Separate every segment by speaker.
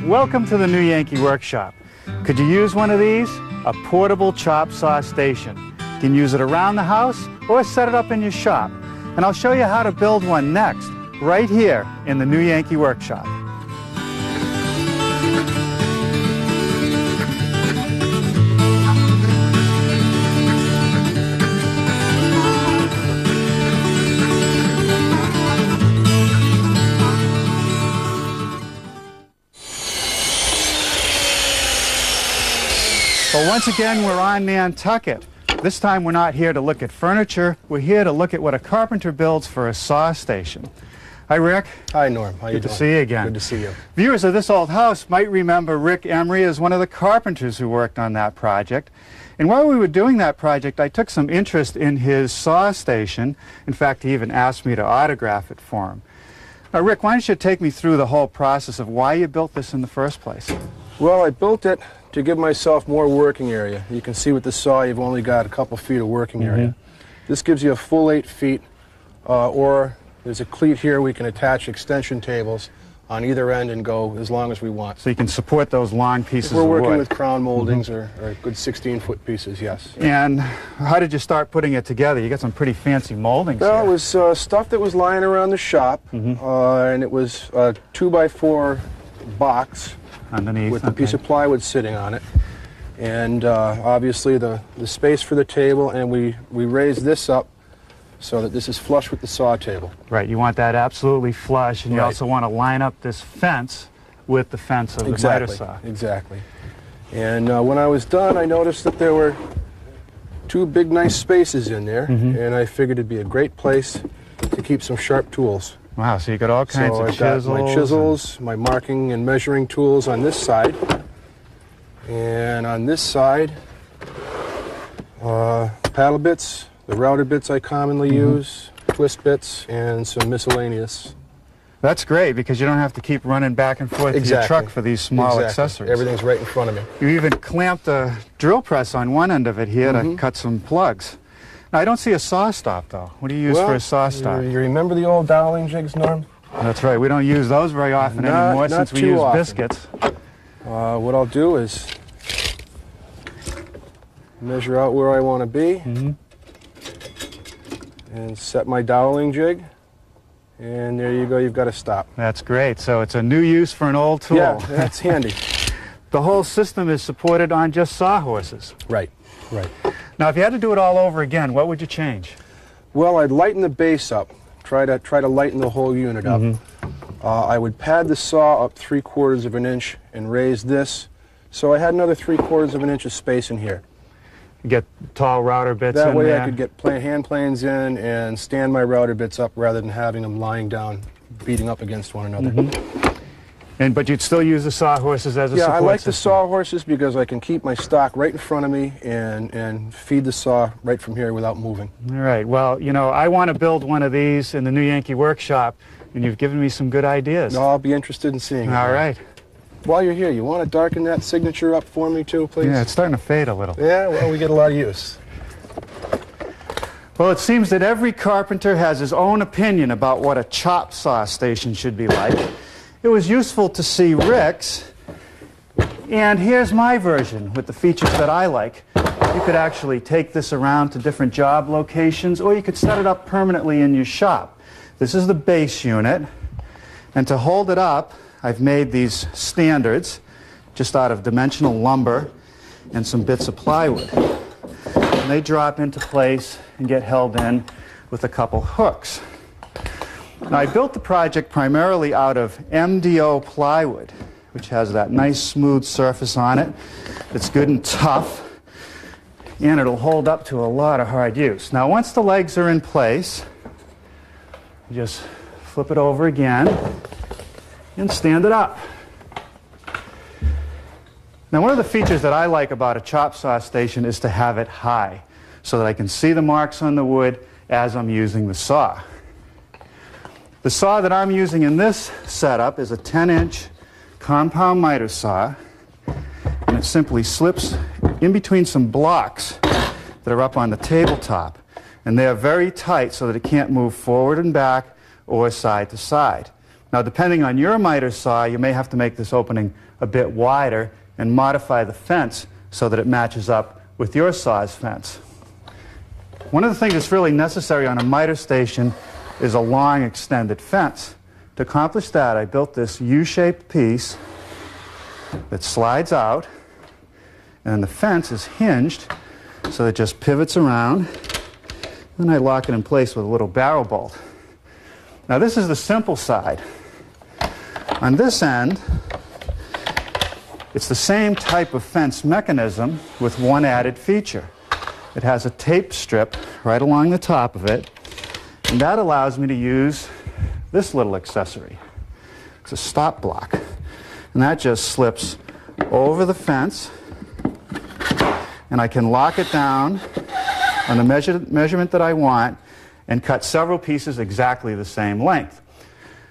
Speaker 1: Welcome to the New Yankee Workshop. Could you use one of these? A portable chop saw station. You can use it around the house or set it up in your shop. And I'll show you how to build one next, right here in the New Yankee Workshop. Well, once again, we're on Nantucket. This time we're not here to look at furniture. We're here to look at what a carpenter builds for a saw station. Hi, Rick.
Speaker 2: Hi, Norm. How you doing?
Speaker 1: Good to see you again.
Speaker 2: Good to see you.
Speaker 1: Viewers of this old house might remember Rick Emery as one of the carpenters who worked on that project. And while we were doing that project, I took some interest in his saw station. In fact, he even asked me to autograph it for him. Now, Rick, why don't you take me through the whole process of why you built this in the first place?
Speaker 2: Well, I built it to give myself more working area. You can see with the saw you've only got a couple feet of working area. This gives you a full 8 feet, or there's a cleat here we can attach extension tables on either end and go as long as we want.
Speaker 1: So you can support those long pieces of wood.
Speaker 2: We're working with crown moldings or good 16-foot pieces, yes.
Speaker 1: And how did you start putting it together? You got some pretty fancy moldings
Speaker 2: Well,
Speaker 1: here.
Speaker 2: it was stuff that was lying around the shop, and it was a 2x4 box
Speaker 1: underneath
Speaker 2: with a piece of plywood sitting on it, and obviously the space for the table, and we raised this up so that this is flush with the saw table.
Speaker 1: Right, you want that absolutely flush, and you also want to line up this fence with the fence of the miter saw.
Speaker 2: Exactly. And when I was done, I noticed that there were 2 big nice spaces in there, and I figured it'd be a great place to keep some sharp tools.
Speaker 1: Wow, so you got all kinds of
Speaker 2: I've got my chisels, my marking and measuring tools on this side. And on this side, paddle bits, the router bits I commonly use, twist bits, and some miscellaneous.
Speaker 1: That's great, because you don't have to keep running back and forth to your truck for these small accessories.
Speaker 2: Everything's right in front of me.
Speaker 1: You even clamped a drill press on one end of it here to cut some plugs. Now, I don't see a saw stop, though. What do you use for a saw stop?
Speaker 2: You remember the old doweling jigs, Norm?
Speaker 1: That's right. We don't use those very often anymore since we use biscuits.
Speaker 2: What I'll do is measure out where I want to be and set my doweling jig. And there you go, you've got a stop.
Speaker 1: That's great. So it's a new use for an old tool.
Speaker 2: Yeah, that's handy.
Speaker 1: The whole system is supported on just sawhorses.
Speaker 2: Right, right.
Speaker 1: Now, if you had to do it all over again, what would you change?
Speaker 2: Well, I'd lighten the base up. Try to lighten the whole unit up. I would pad the saw up 3/4 of an inch and raise this, so I had another 3/4 of an inch of space in here.
Speaker 1: You get tall router bits in there.
Speaker 2: That way I could get hand planes in and stand my router bits up rather than having them lying down, beating up against one another.
Speaker 1: But you'd still use the sawhorses as a support
Speaker 2: system? Yeah, I like the
Speaker 1: system.
Speaker 2: sawhorses because I can keep my stock right in front of me and feed the saw right from here without moving.
Speaker 1: All right. Well, you know, I want to build one of these in the New Yankee Workshop, and you've given me some good ideas.
Speaker 2: No, I'll be interested in seeing it.
Speaker 1: All right.
Speaker 2: While you're here, you want to darken that signature up for me too, please?
Speaker 1: Yeah, it's starting to fade a little.
Speaker 2: Yeah, well, we get a lot of use.
Speaker 1: Well, it seems that every carpenter has his own opinion about what a chop saw station should be like. It was useful to see Rick's, and here's my version with the features that I like. You could actually take this around to different job locations, or you could set it up permanently in your shop. This is the base unit, and to hold it up, I've made these standards just out of dimensional lumber and some bits of plywood. And they drop into place and get held in with a couple hooks. Now, I built the project primarily out of MDO plywood, which has that nice smooth surface on it. It's good and tough, and it'll hold up to a lot of hard use. Now, once the legs are in place, you just flip it over again and stand it up. Now, one of the features that I like about a chop saw station is to have it high so that I can see the marks on the wood as I'm using the saw. The saw that I'm using in this setup is a 10-inch compound miter saw, and it simply slips in between some blocks that are up on the tabletop, and they are very tight so that it can't move forward and back or side to side. Now, depending on your miter saw, you may have to make this opening a bit wider and modify the fence so that it matches up with your saw's fence. One of the things that's really necessary on a miter station is a long extended fence. To accomplish that, I built this U-shaped piece that slides out, and the fence is hinged so it just pivots around, and I lock it in place with a little barrel bolt. Now, this is the simple side. On this end, it's the same type of fence mechanism with one added feature. It has a tape strip right along the top of it, and that allows me to use this little accessory. It's a stop block, and that just slips over the fence, and I can lock it down on the measurement that I want and cut several pieces exactly the same length.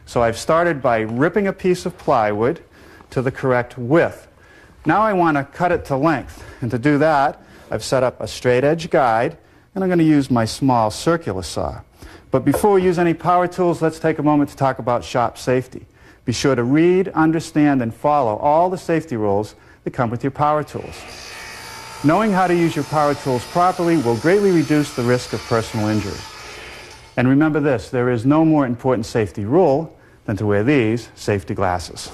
Speaker 1: So I've started by ripping a piece of plywood to the correct width. Now I want to cut it to length, and to do that, I've set up a straight edge guide, and I'm going to use my small circular saw. But before we use any power tools, let's take a moment to talk about shop safety. Be sure to read, understand, and follow all the safety rules that come with your power tools. Knowing how to use your power tools properly will greatly reduce the risk of personal injury. And remember this, there is no more important safety rule than to wear these safety glasses.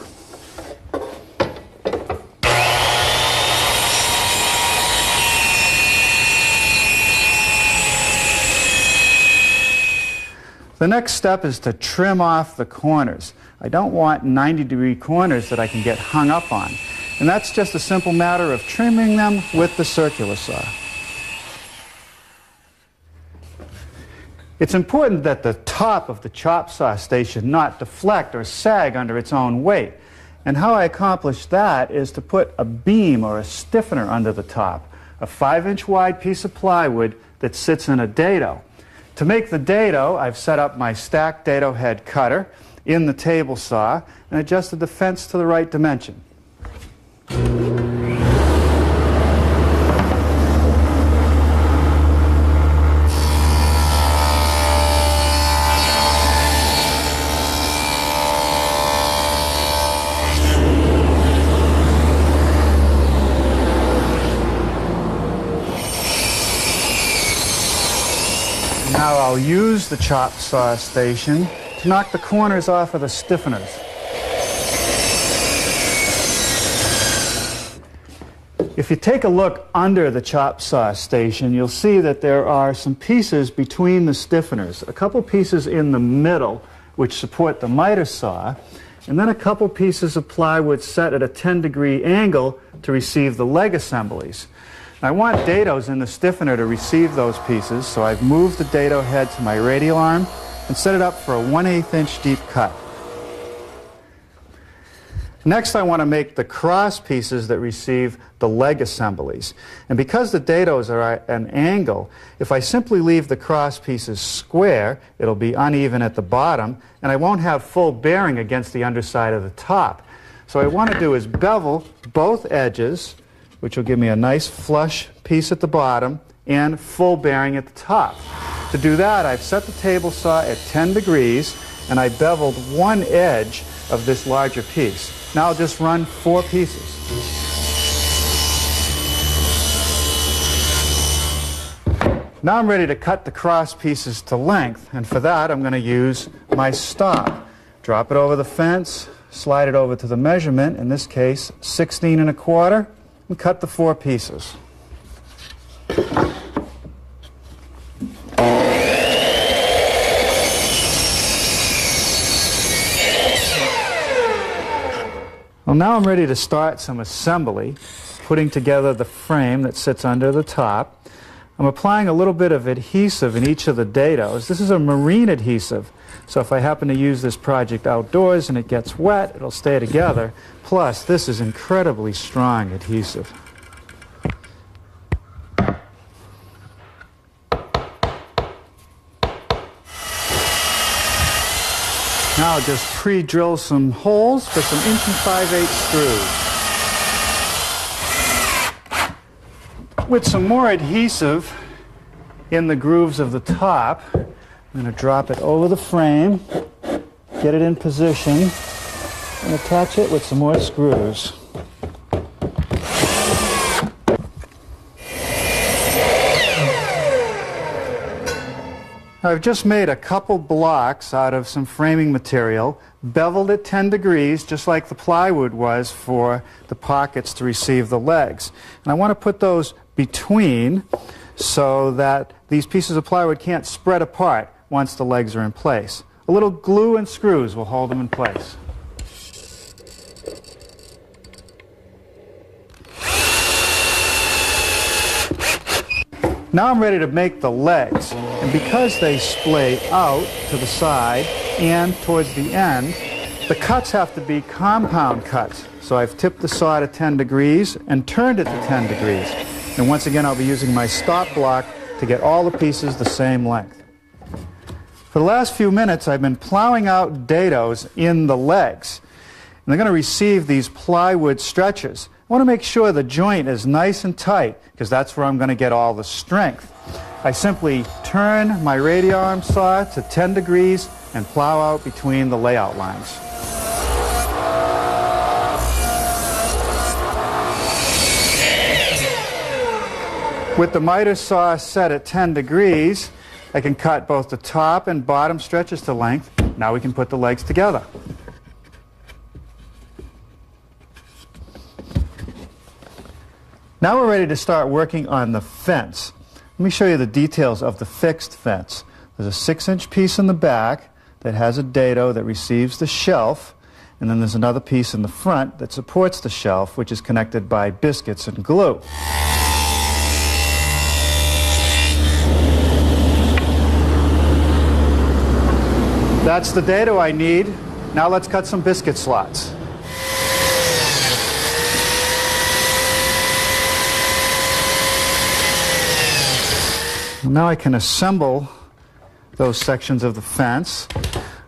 Speaker 1: The next step is to trim off the corners. I don't want 90-degree corners that I can get hung up on. And that's just a simple matter of trimming them with the circular saw. It's important that the top of the chop saw station not deflect or sag under its own weight. And how I accomplish that is to put a beam or a stiffener under the top, a 5-inch wide piece of plywood that sits in a dado. To make the dado, I've set up my stacked dado head cutter in the table saw and adjusted the fence to the right dimension. Now I'll use the chop saw station to knock the corners off of the stiffeners. If you take a look under the chop saw station, you'll see that there are some pieces between the stiffeners, a couple pieces in the middle which support the miter saw, and then a couple pieces of plywood set at a 10-degree angle to receive the leg assemblies. I want dados in the stiffener to receive those pieces, so I've moved the dado head to my radial arm and set it up for a 1/8 inch deep cut. Next, I want to make the cross pieces that receive the leg assemblies. And because the dados are at an angle, if I simply leave the cross pieces square, it'll be uneven at the bottom, and I won't have full bearing against the underside of the top. So what I want to do is bevel both edges, which will give me a nice flush piece at the bottom and full bearing at the top. To do that, I've set the table saw at 10 degrees, and I beveled one edge of this larger piece. Now I'll just run 4 pieces. Now I'm ready to cut the cross pieces to length, and for that I'm going to use my stop. Drop it over the fence, slide it over to the measurement, in this case 16 1/4, and cut the 4 pieces. Well, now I'm ready to start some assembly, putting together the frame that sits under the top. I'm applying a little bit of adhesive in each of the dados. This is a marine adhesive, so if I happen to use this project outdoors and it gets wet, it'll stay together. Plus, this is incredibly strong adhesive. Now I'll just pre-drill some holes for some 1 5/8 screws. With some more adhesive in the grooves of the top, I'm going to drop it over the frame get it in position, and attach it with some more screws. I've just made a couple blocks out of some framing material, beveled at 10 degrees, just like the plywood was for the pockets to receive the legs. And I want to put those between so that these pieces of plywood can't spread apart once the legs are in place. A little glue and screws will hold them in place. Now I'm ready to make the legs, and because they splay out to the side and towards the end, the cuts have to be compound cuts. So I've tipped the saw to 10 degrees and turned it to 10 degrees. And once again, I'll be using my stop block to get all the pieces the same length. For the last few minutes, I've been plowing out dados in the legs. And they're going to receive these plywood stretchers. I want to make sure the joint is nice and tight, because that's where I'm going to get all the strength. I simply turn my radial arm saw to 10 degrees and plow out between the layout lines. With the miter saw set at 10 degrees, I can cut both the top and bottom stretches to length. Now we can put the legs together. Now we're ready to start working on the fence. Let me show you the details of the fixed fence. There's a 6-inch piece in the back that has a dado that receives the shelf, and then there's another piece in the front that supports the shelf, which is connected by biscuits and glue. That's the dado I need. Now let's cut some biscuit slots. Now I can assemble those sections of the fence.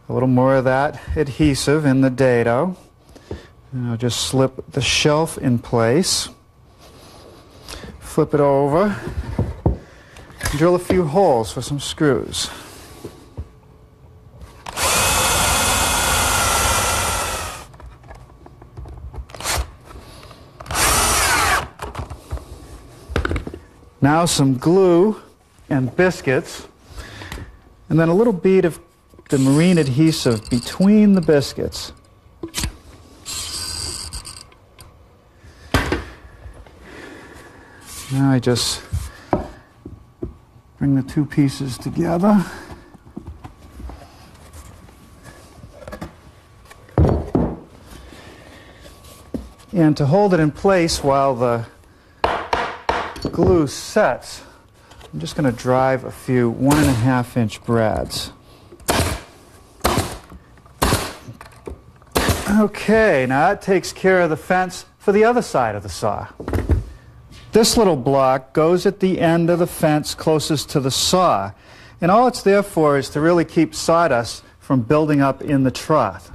Speaker 1: A little more of that adhesive in the dado. And I'll just slip the shelf in place. Flip it over. And drill a few holes for some screws. Now some glue and biscuits, and then a little bead of the marine adhesive between the biscuits. Now I just bring the two pieces together. And to hold it in place while the glue sets, I'm just going to drive a few 1.5-inch brads. Okay, now that takes care of the fence for the other side of the saw. This little block goes at the end of the fence closest to the saw, and all it's there for is to really keep sawdust from building up in the trough.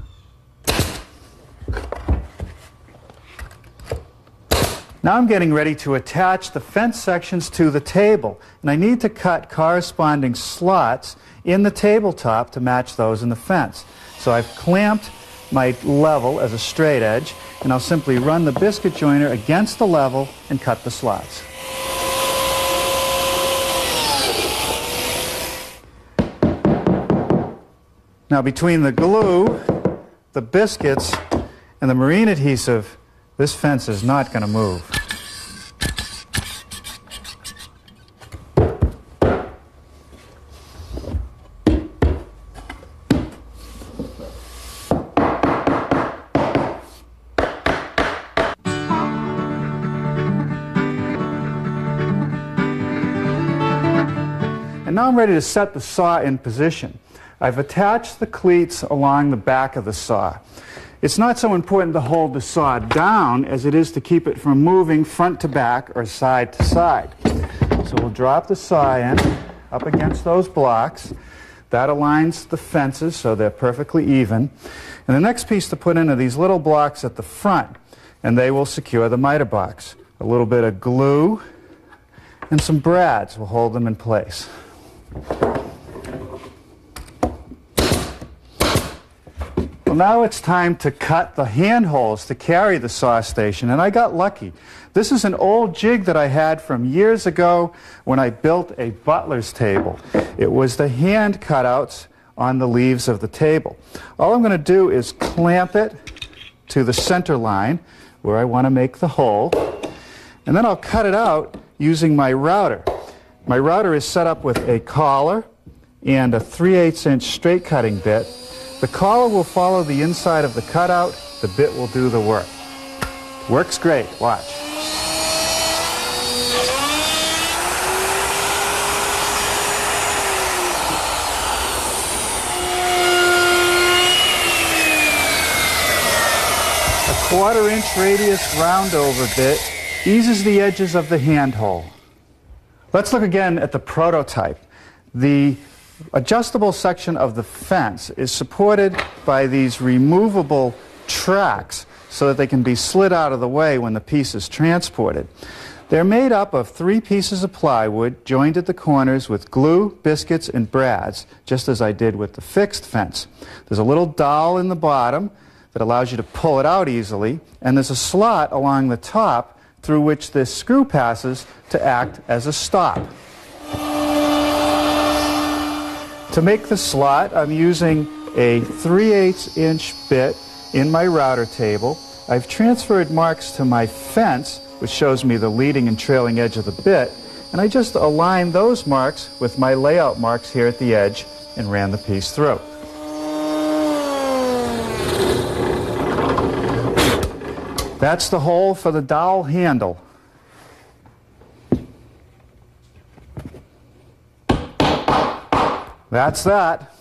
Speaker 1: Now I'm getting ready to attach the fence sections to the table, and I need to cut corresponding slots in the tabletop to match those in the fence. So I've clamped my level as a straight edge, and I'll simply run the biscuit joiner against the level and cut the slots. Now between the glue, the biscuits, and the marine adhesive, this fence is not going to move. And now I'm ready to set the saw in position. I've attached the cleats along the back of the saw. It's not so important to hold the saw down as it is to keep it from moving front to back or side to side. So we'll drop the saw in up against those blocks. That aligns the fences so they're perfectly even. And the next piece to put in are these little blocks at the front, and they will secure the miter box. A little bit of glue and some brads will hold them in place. Well, now it's time to cut the handholds to carry the saw station, and I got lucky. This is an old jig that I had from years ago when I built a butler's table. It was the hand cutouts on the leaves of the table. All I'm going to do is clamp it to the center line where I want to make the hole, and then I'll cut it out using my router. My router is set up with a collar and a 3/8" straight cutting bit. The collar will follow the inside of the cutout. The bit will do the work. Works great. Watch. A 1/4" radius roundover bit eases the edges of the handhole. Let's look again at the prototype. The adjustable section of the fence is supported by these removable tracks so that they can be slid out of the way when the piece is transported. They're made up of 3 pieces of plywood joined at the corners with glue, biscuits, and brads, just as I did with the fixed fence. There's a little dowel in the bottom that allows you to pull it out easily, and there's a slot along the top through which this screw passes to act as a stop. To make the slot, I'm using a 3/8" bit in my router table. I've transferred marks to my fence, which shows me the leading and trailing edge of the bit, and I just aligned those marks with my layout marks here at the edge and ran the piece through. That's the hole for the dowel handle. That's that.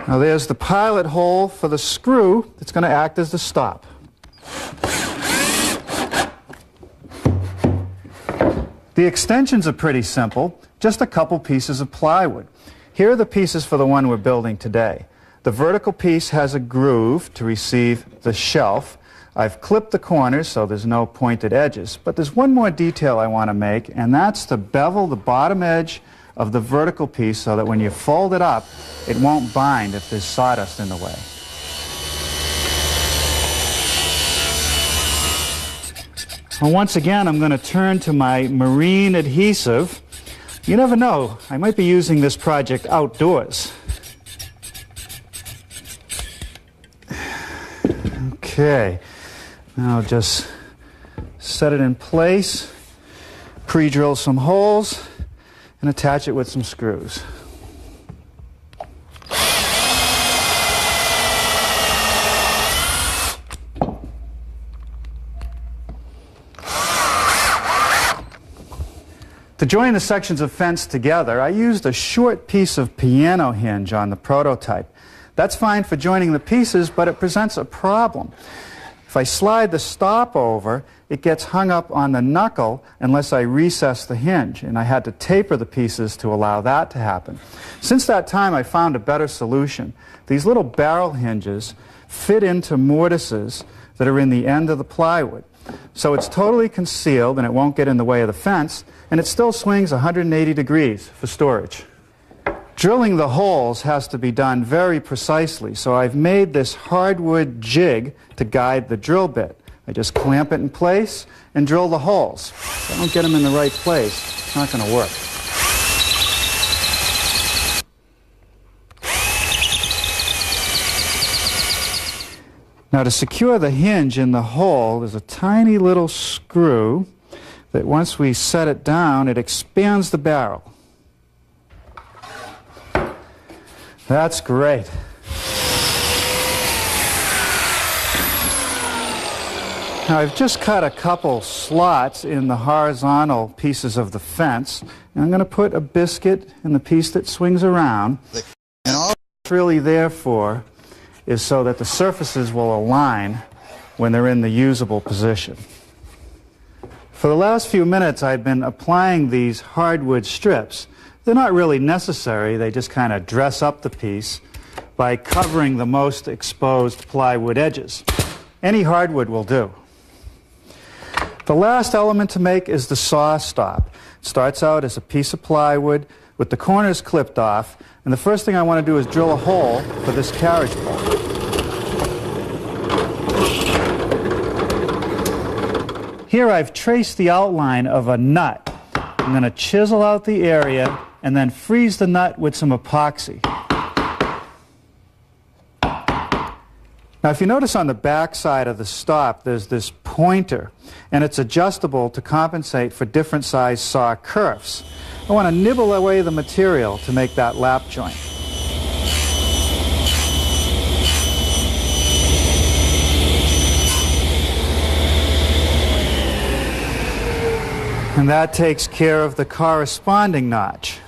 Speaker 1: Now there's the pilot hole for the screw that's going to act as the stop. The extensions are pretty simple, just a couple pieces of plywood. Here are the pieces for the one we're building today. The vertical piece has a groove to receive the shelf. I've clipped the corners so there's no pointed edges, but there's one more detail I want to make, and that's to bevel the bottom edge of the vertical piece so that when you fold it up, it won't bind if there's sawdust in the way. Well, once again, I'm going to turn to my marine adhesive. You never know, I might be using this project outdoors. Okay. Now just set it in place, pre-drill some holes, and attach it with some screws. To join the sections of fence together, I used a short piece of piano hinge on the prototype. That's fine for joining the pieces, but it presents a problem. If I slide the stop over, it gets hung up on the knuckle unless I recess the hinge, and I had to taper the pieces to allow that to happen. Since that time, I found a better solution. These little barrel hinges fit into mortises that are in the end of the plywood. So it's totally concealed and it won't get in the way of the fence, and it still swings 180 degrees for storage. Drilling the holes has to be done very precisely, so I've made this hardwood jig to guide the drill bit. I just clamp it in place and drill the holes. If I don't get them in the right place, it's not going to work. Now to secure the hinge in the hole, there's a tiny little screw that once we set it down, it expands the barrel. That's great. Now I've just cut a couple slots in the horizontal pieces of the fence, and I'm going to put a biscuit in the piece that swings around. And all it's really there for is so that the surfaces will align when they're in the usable position. For the last few minutes I've been applying these hardwood strips. They're not really necessary, they just kind of dress up the piece by covering the most exposed plywood edges. Any hardwood will do. The last element to make is the saw stop. It starts out as a piece of plywood with the corners clipped off, and the first thing I want to do is drill a hole for this carriage bolt. Here I've traced the outline of a nut. I'm going to chisel out the area and then freeze the nut with some epoxy. Now, if you notice on the back side of the stop, there's this pointer, and it's adjustable to compensate for different size saw kerfs. I want to nibble away the material to make that lap joint. And that takes care of the corresponding notch.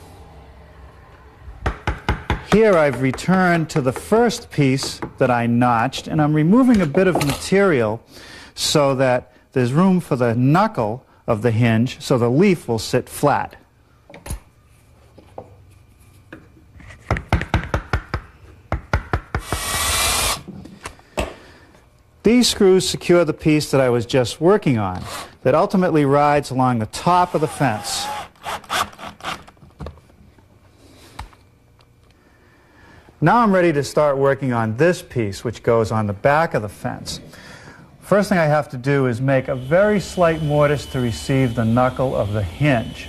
Speaker 1: Here I've returned to the first piece that I notched, and I'm removing a bit of material so that there's room for the knuckle of the hinge so the leaf will sit flat. These screws secure the piece that I was just working on that ultimately rides along the top of the fence. Now I'm ready to start working on this piece, which goes on the back of the fence. First thing I have to do is make a very slight mortise to receive the knuckle of the hinge.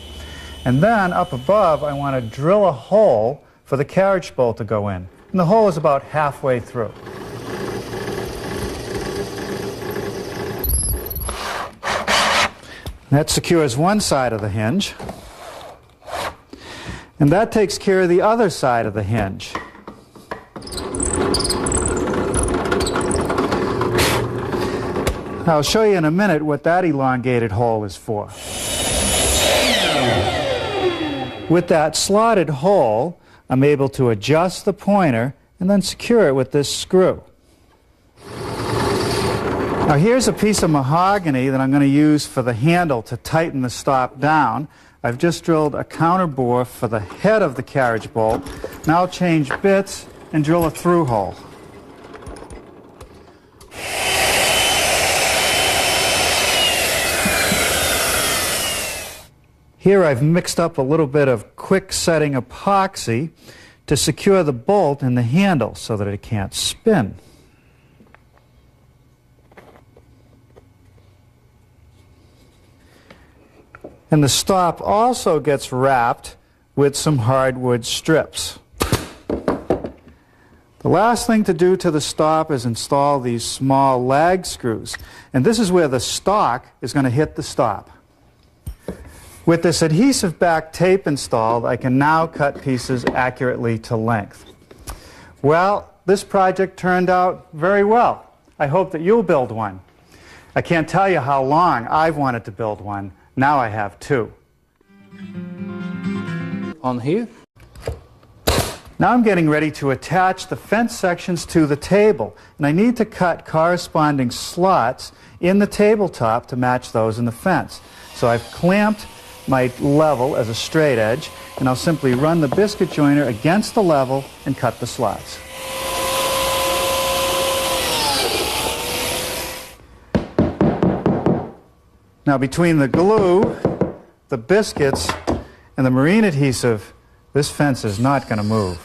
Speaker 1: And then up above I want to drill a hole for the carriage bolt to go in. And the hole is about halfway through. That secures one side of the hinge. And that takes care of the other side of the hinge. I'll show you in a minute what that elongated hole is for. With that slotted hole, I'm able to adjust the pointer and then secure it with this screw. Now here's a piece of mahogany that I'm going to use for the handle to tighten the stop down. I've just drilled a counter bore for the head of the carriage bolt. Now I'll change bits and drill a through hole. Here I've mixed up a little bit of quick setting epoxy to secure the bolt in the handle so that it can't spin. And the stop also gets wrapped with some hardwood strips. The last thing to do to the stop is install these small lag screws. And this is where the stock is going to hit the stop. With this adhesive back tape installed, I can now cut pieces accurately to length. Well, this project turned out very well. I hope that you'll build one. I can't tell you how long I've wanted to build one. Now I have two.
Speaker 3: On here?
Speaker 1: Now I'm getting ready to attach the fence sections to the table, and I need to cut corresponding slots in the tabletop to match those in the fence. So I've clamped my level as a straight edge, and I'll simply run the biscuit joiner against the level and cut the slots. Now between the glue, the biscuits, and the marine adhesive, this fence is not going to move.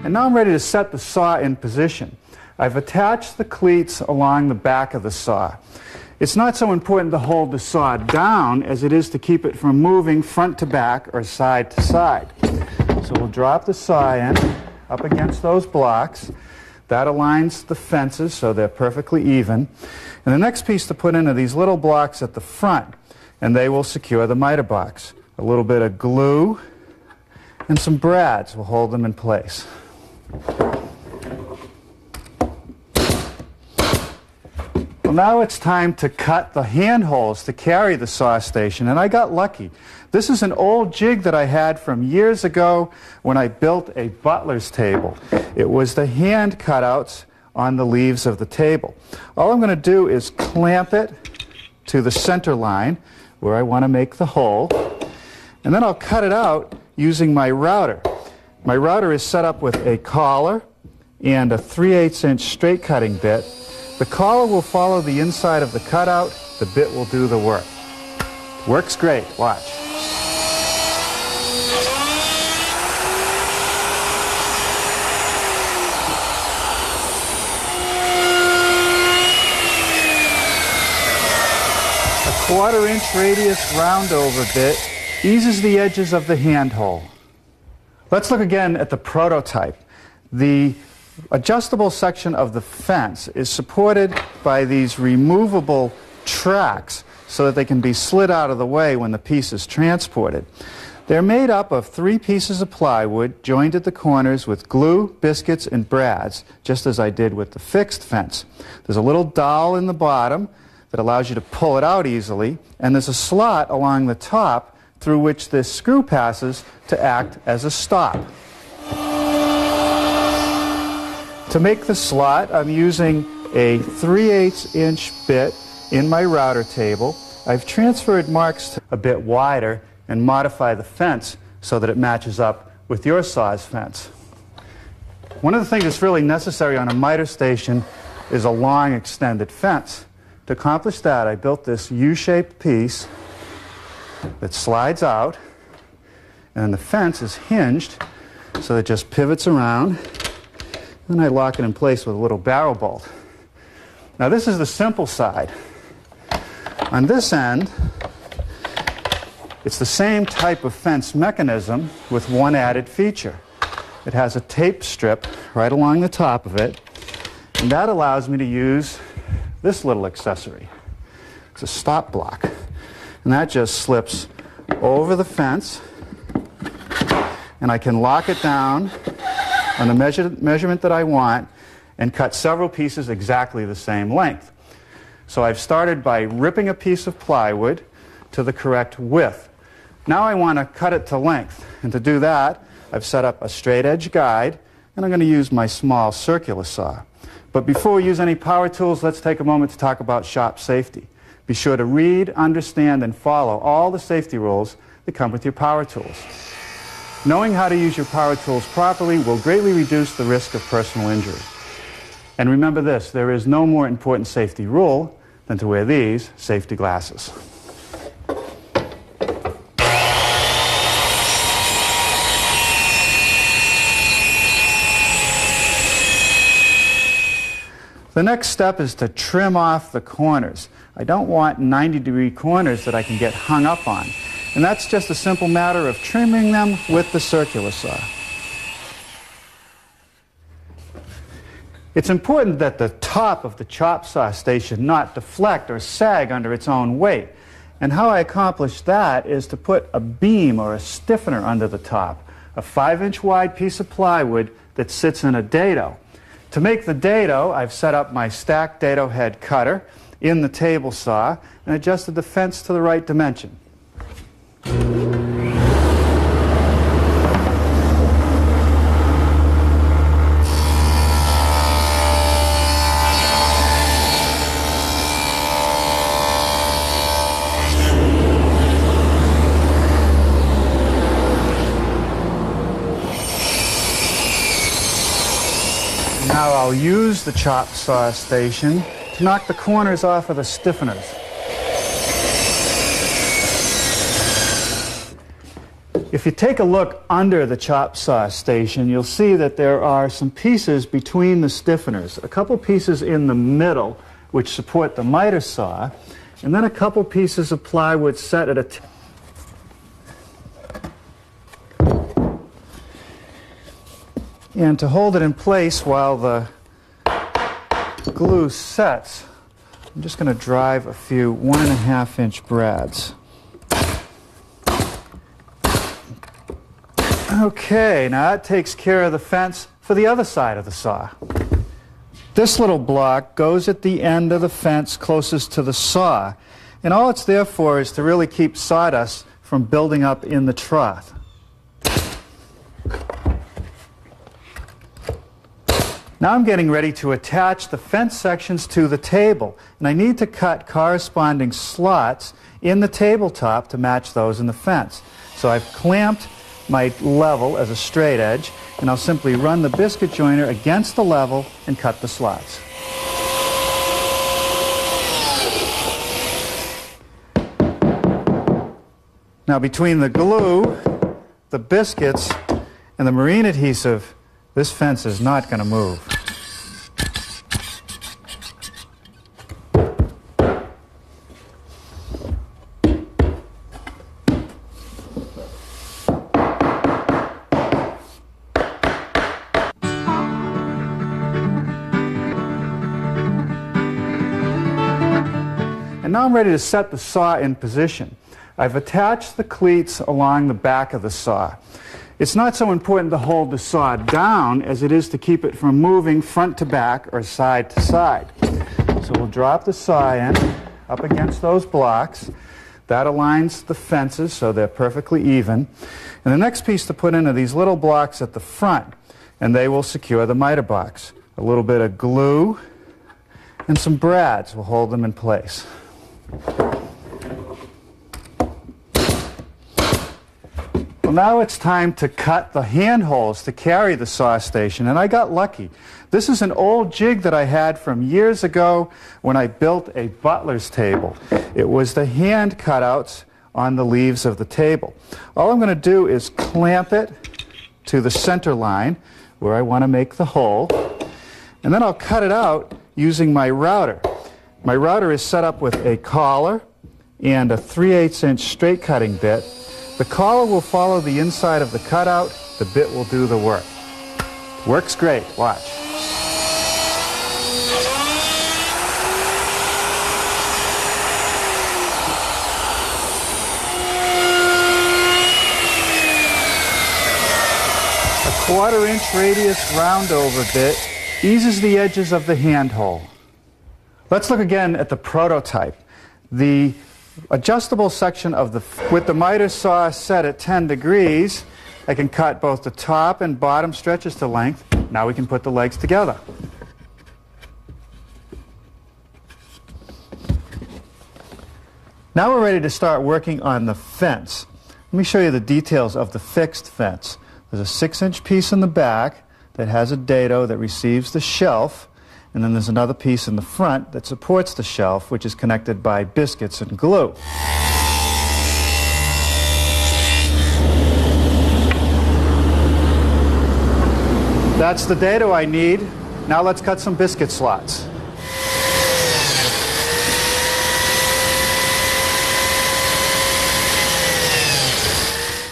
Speaker 1: And now I'm ready to set the saw in position. I've attached the cleats along the back of the saw. It's not so important to hold the saw down as it is to keep it from moving front to back or side to side. So we'll drop the saw in up against those blocks. That aligns the fences so they're perfectly even. And the next piece to put in are these little blocks at the front, and they will secure the miter box. A little bit of glue and some brads will hold them in place. Well, now it's time to cut the handholds to carry the saw station, and I got lucky. This is an old jig that I had from years ago when I built a butler's table. It was the hand cutouts on the leaves of the table. All I'm going to do is clamp it to the center line where I want to make the hole, and then I'll cut it out using my router. My router is set up with a collar and a 3/8" straight cutting bit. The collar will follow the inside of the cutout, the bit will do the work. Works great, watch. A 1/4" radius roundover bit eases the edges of the handhole. Let's look again at the prototype. The adjustable section of the fence is supported by these removable tracks so that they can be slid out of the way when the piece is transported. They're made up of 3 pieces of plywood joined at the corners with glue, biscuits, and brads, just as I did with the fixed fence. There's a little dowel in the bottom that allows you to pull it out easily, and there's a slot along the top through which this screw passes to act as a stop. To make the slot, I'm using a 3/8" bit in my router table. I've transferred marks a bit wider and modify the fence so that it matches up with your saw's fence. One of the things that's really necessary on a miter station is a long extended fence. To accomplish that, I built this U-shaped piece that slides out, and the fence is hinged so it just pivots around. Then I lock it in place with a little barrel bolt. Now this is the simple side. On this end, it's the same type of fence mechanism with one added feature. It has a tape strip right along the top of it, and that allows me to use this little accessory. It's a stop block, and that just slips over the fence, and I can lock it down on the measurement that I want and cut several pieces exactly the same length. So I've started by ripping a piece of plywood to the correct width. Now I want to cut it to length, and to do that I've set up a straight edge guide, and I'm going to use my small circular saw. But before we use any power tools, let's take a moment to talk about shop safety. Be sure to read, understand, and follow all the safety rules that come with your power tools. Knowing how to use your power tools properly will greatly reduce the risk of personal injury. And remember this, there is no more important safety rule than to wear these safety glasses. The next step is to trim off the corners. I don't want 90-degree corners that I can get hung up on. And that's just a simple matter of trimming them with the circular saw. It's important that the top of the chop saw station not deflect or sag under its own weight. And how I accomplish that is to put a beam or a stiffener under the top, a 5-inch wide piece of plywood that sits in a dado. To make the dado, I've set up my stacked dado head cutter in the table saw and adjusted the fence to the right dimension. Now I'll use the chop saw station to knock the corners off of the stiffeners. If you take a look under the chop saw station, you'll see that there are some pieces between the stiffeners. A couple pieces in the middle which support the miter saw, and then a couple pieces of plywood set at a and to hold it in place while the glue sets, I'm just going to drive a few 1.5-inch brads. Okay, now that takes care of the fence for the other side of the saw. This little block goes at the end of the fence closest to the saw, and all it's there for is to really keep sawdust from building up in the trough. Now I'm getting ready to attach the fence sections to the table, and I need to cut corresponding slots in the tabletop to match those in the fence. So I've clamped my level as a straight edge, and I'll simply run the biscuit joiner against the level and cut the slots. Now between the glue, the biscuits, and the marine adhesive, this fence is not going to move. And now I'm ready to set the saw in position. I've attached the cleats along the back of the saw. It's not so important to hold the saw down as it is to keep it from moving front to back or side to side. So we'll drop the saw in up against those blocks. That aligns the fences so they're perfectly even. And the next piece to put in are these little blocks at the front, and they will secure the miter box. A little bit of glue and some brads will hold them in place. Well, now it's time to cut the handholds to carry the saw station, and I got lucky. This is an old jig that I had from years ago when I built a butler's table. It was the hand cutouts on the leaves of the table. All I'm going to do is clamp it to the center line where I want to make the hole, and then I'll cut it out using my router. My router is set up with a collar and a 3/8" straight cutting bit. The collar will follow the inside of the cutout. The bit will do the work. Works great. Watch. A 1/4" radius roundover bit eases the edges of the handhole. Let's look again at the prototype. The adjustable section of with the miter saw set at 10 degrees, I can cut both the top and bottom stretches to length. Now we can put the legs together. Now we're ready to start working on the fence. Let me show you the details of the fixed fence. There's a 6" piece in the back that has a dado that receives the shelf, and then there's another piece in the front that supports the shelf, which is connected by biscuits and glue. That's the dado I need. Now let's cut some biscuit slots.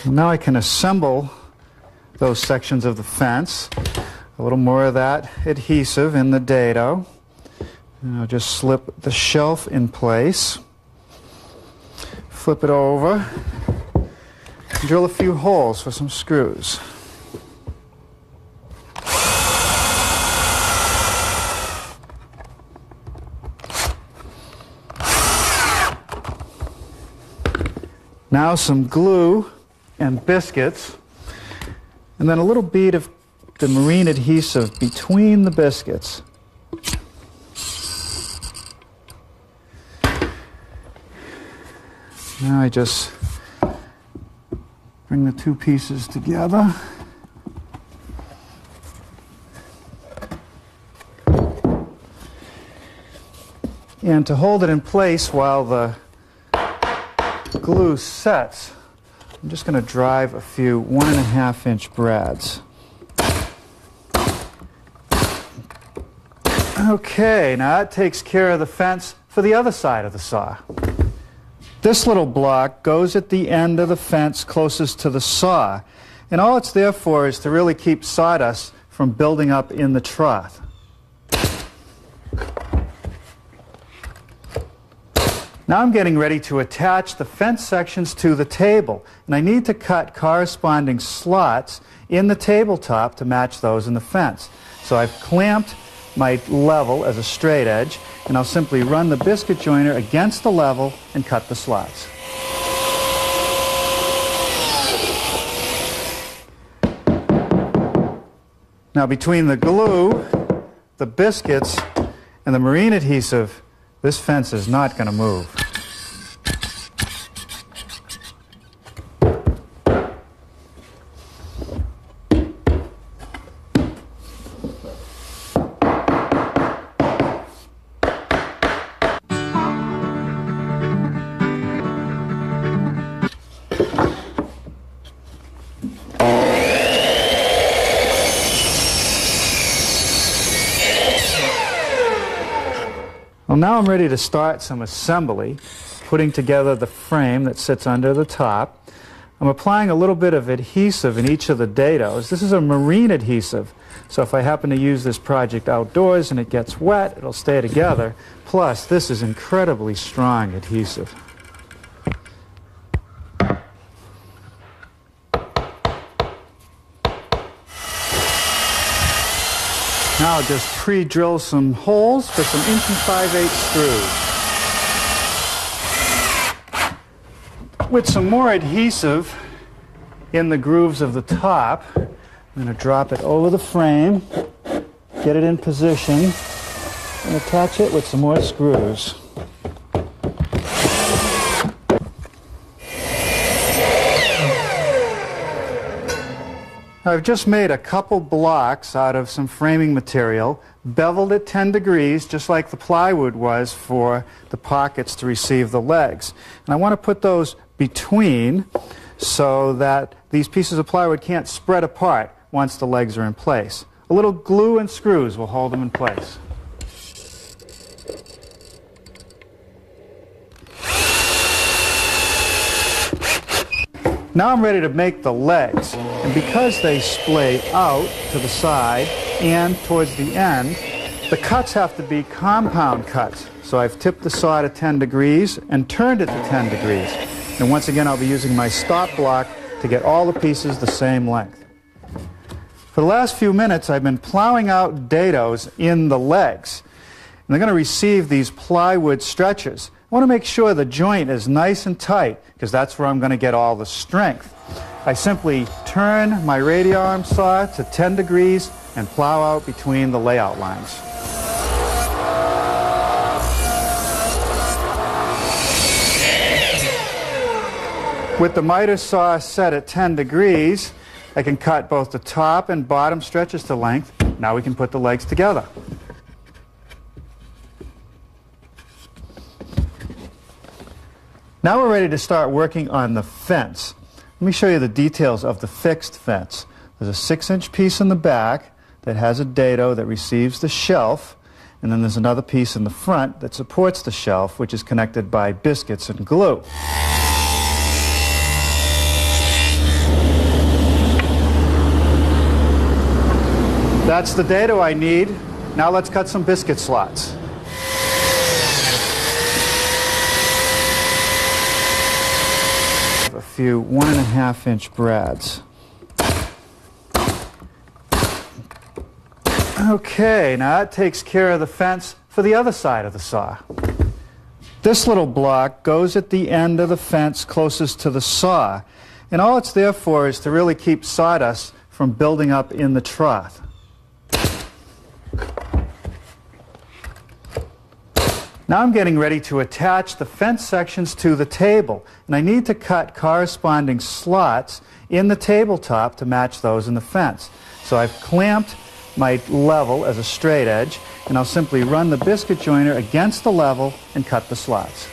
Speaker 1: Now I can assemble those sections of the fence. A little more of that adhesive in the dado. And I'll just slip the shelf in place. Flip it over. Drill a few holes for some screws. Now some glue and biscuits, and then a little bead of the marine adhesive between the biscuits. Now I just bring the two pieces together. And to hold it in place while the glue sets, I'm just going to drive a few 1.5" brads. Okay, now that takes care of the fence for the other side of the saw. This little block goes at the end of the fence closest to the saw, and all it's there for is to really keep sawdust from building up in the trough. Now I'm getting ready to attach the fence sections to the table, and I need to cut corresponding slots in the tabletop to match those in the fence. So I've clamped my level as a straight edge, and I'll simply run the biscuit joiner against the level and cut the slots. Now between the glue, the biscuits, and the marine adhesive, this fence is not going to move. Well, now I'm ready to start some assembly, putting together the frame that sits under the top. I'm applying a little bit of adhesive in each of the dados. This is a marine adhesive, so if I happen to use this project outdoors and it gets wet, it'll stay together. Plus, this is incredibly strong adhesive. Now I'll just pre-drill some holes for some 1 5/8 screws. With some more adhesive in the grooves of the top, I'm going to drop it over the frame, get it in position, and attach it with some more screws. I've just made a couple blocks out of some framing material, beveled at 10 degrees, just like the plywood was for the pockets to receive the legs. And I want to put those between so that these pieces of plywood can't spread apart once the legs are in place. A little glue and screws will hold them in place. Now I'm ready to make the legs, and because they splay out to the side and towards the end, the cuts have to be compound cuts. So I've tipped the saw to 10 degrees and turned it to 10 degrees. And once again, I'll be using my stop block to get all the pieces the same length. For the last few minutes, I've been plowing out dados in the legs. And they're going to receive these plywood stretchers. I want to make sure the joint is nice and tight, because that's where I'm going to get all the strength. I simply turn my radial arm saw to 10 degrees and plow out between the layout lines. With the miter saw set at 10 degrees, I can cut both the top and bottom stretches to length. Now we can put the legs together. Now we're ready to start working on the fence. Let me show you the details of the fixed fence. There's a 6-inch piece in the back that has a dado that receives the shelf, and then there's another piece in the front that supports the shelf, which is connected by biscuits and glue. That's the dado I need. Now let's cut some biscuit slots. A few 1.5-inch brads. Okay, now that takes care of the fence for the other side of the saw. This little block goes at the end of the fence closest to the saw, and all it's there for is to really keep sawdust from building up in the trough. Now I'm getting ready to attach the fence sections to the table, and I need to cut corresponding slots in the tabletop to match those in the fence. So I've clamped my level as a straight edge, and I'll simply run the biscuit joiner against the level and cut the slots.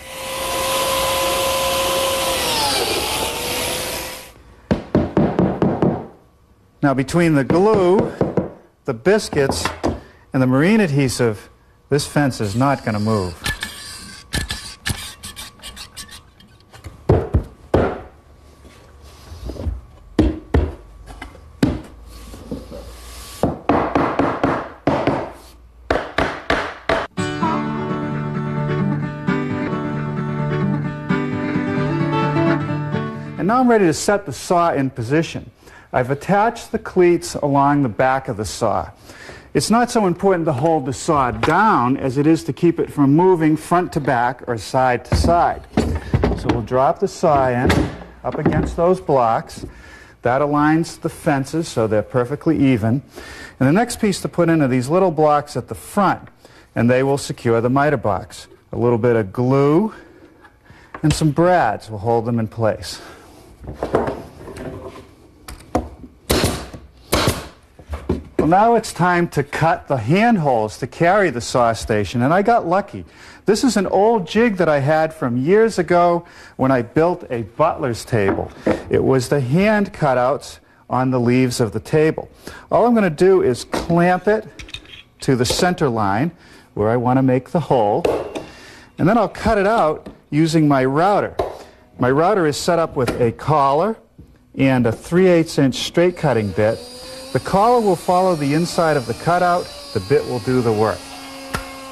Speaker 1: Now between the glue, the biscuits, and the marine adhesive, this fence is not going to move. And now I'm ready to set the saw in position. I've attached the cleats along the back of the saw. It's not so important to hold the saw down as it is to keep it from moving front to back or side to side. So we'll drop the saw in up against those blocks. That aligns the fences so they're perfectly even. And the next piece to put in are these little blocks at the front, and they will secure the miter box. A little bit of glue and some brads will hold them in place. Well, now it's time to cut the handholds to carry the saw station, and I got lucky. This is an old jig that I had from years ago when I built a butler's table. It was the hand cutouts on the leaves of the table. All I'm going to do is clamp it to the center line where I want to make the hole, and then I'll cut it out using my router. My router is set up with a collar and a 3/8" straight cutting bit. The collar will follow the inside of the cutout. The bit will do the work.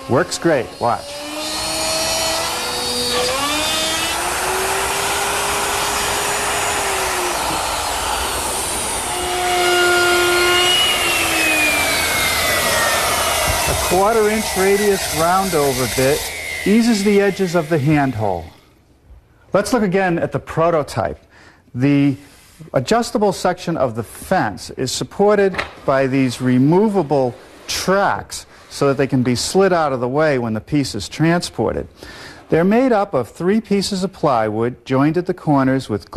Speaker 1: Works great. Watch. A 1/4" radius roundover bit eases the edges of the handhole. Let's look again at the prototype. The adjustable section of the fence is supported by these removable tracks so that they can be slid out of the way when the piece is transported. They're made up of 3 pieces of plywood joined at the corners with glue.